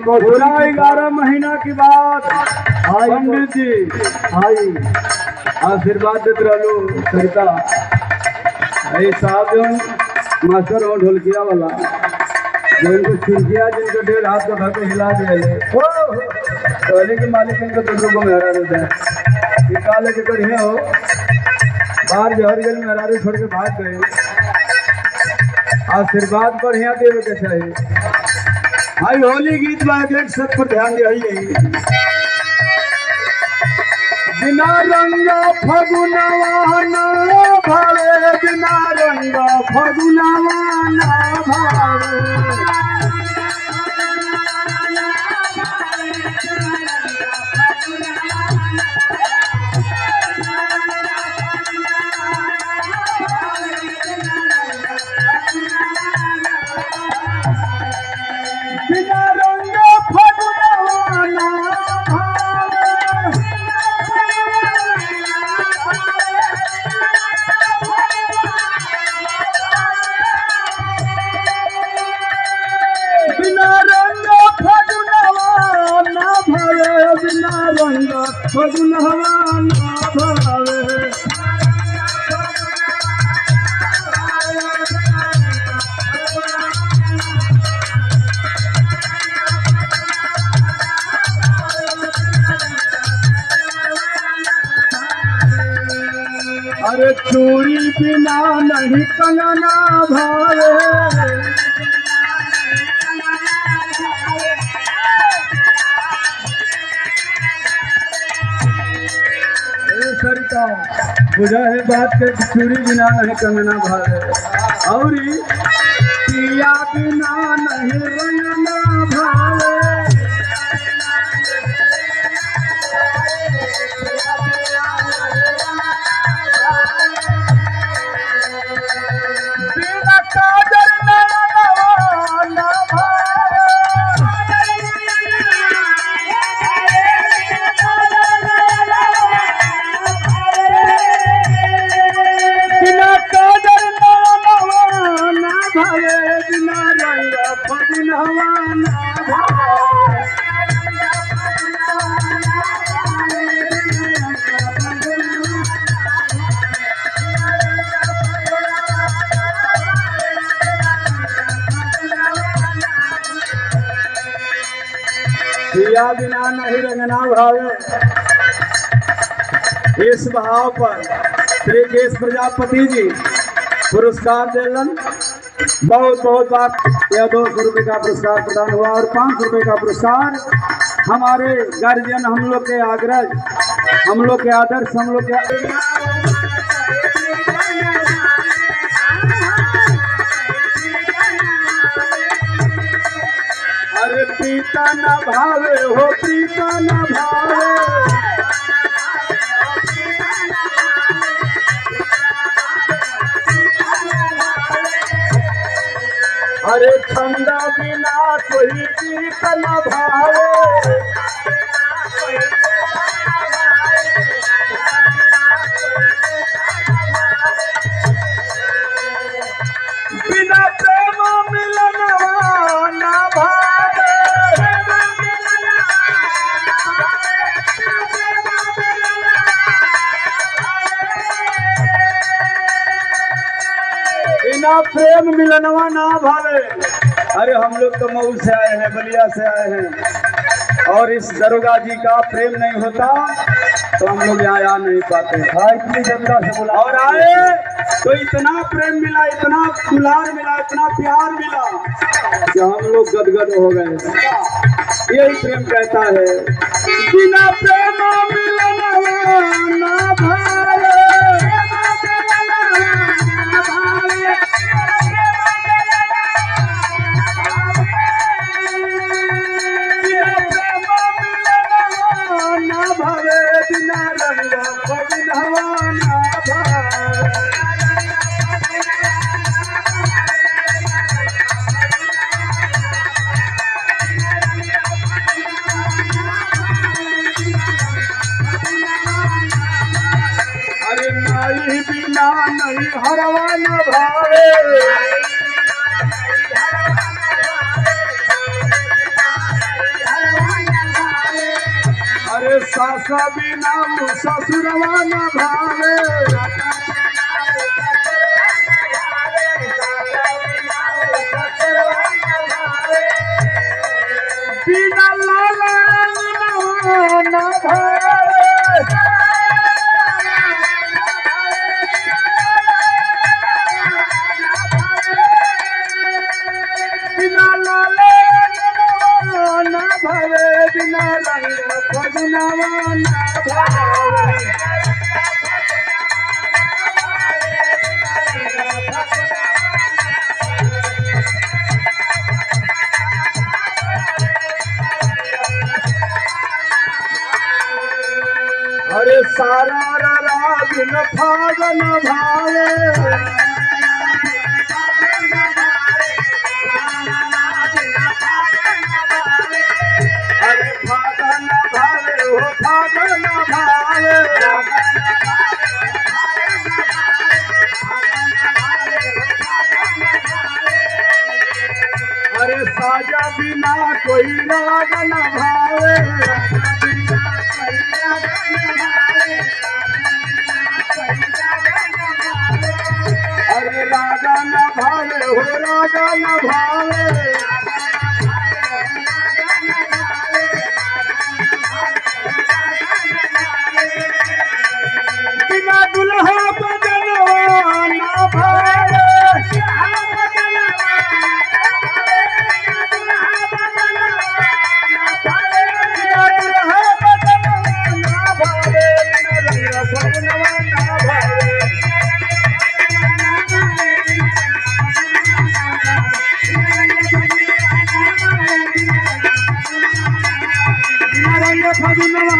को पूरा 11 महीना की बात पंडित जी आई आशीर्वाद देते रहलो सरिता साहब जो मास्टर हो ढोलकिया वाला जो इनको खिड़किया जिनको 1.5 हाथ का भर हिला दिए पहले के मालिक इनको दोनों को मेहरा देता है निकाले के बढ़िया हो बाहर जहर गल मेहरारू छोड़ के भाग गए। आशीर्वाद बढ़िया देवे के चाहिए। भाई होली गीत में सब पर ध्यान दिए बिना रंगा फगुनवा ना भावे बिना रंगा फगुनवा ना भावे बिना रंगा फगुनवा ना फगुनवा ना भावे अरे चूड़ी बिना नहीं कंगना भावे बुझा है बात के चूड़ी बिना नहीं कंगना भावे और पिया बिना नहीं रंगना भावे बिना काजल नयनवा ना पिया बिना नहीं रंगना भावे। इस भाव पर श्री केश प्रजापति जी पुरस्कार देलन। बहुत बहुत बात यह 200 रुपये का पुरस्कार प्रदान हुआ और 500 रुपये का पुरस्कार हमारे गार्जियन हम लोग के आग्रह हम लोग के आदर्श हम लोग के अरे पीता न भावे हो पीता न भावे अरे ठंडा बिना कोई गीत न भावे बिना प्रेम मिलनवा न भावे बिना प्रेम मिलनवा ना भावे। अरे हम लोग तो मऊ से आए हैं बलिया से आए हैं और इस दरोगा जी का प्रेम नहीं होता तो हम लोग यहाँ आ नहीं पाते। इतनी जनता से बोला और आए तो इतना प्रेम मिला इतना दुलार मिला इतना प्यार मिला कि हम लोग गदगद हो गए। यही प्रेम कहता है बिना प्रेम मिलनवा ना भावे बिना नहीं हरवा न भावे सास बिना ससुरवा न भावे बिना लाला न भावे बिना लाला न भावे बिना रंग फगुनवा न भावे अरे सारा रागिन फागन भावे अरे फागन भावे हो फागन भावे अरे साजा बिना कोई राग न भावे अरे रागा न भावे हो रागा न भावे बिना दुल्हा बदलवा न भावे बिना दुल्हा बदलवा न भावे बिना रंग फगुनवा न भावे रंग फगुनवा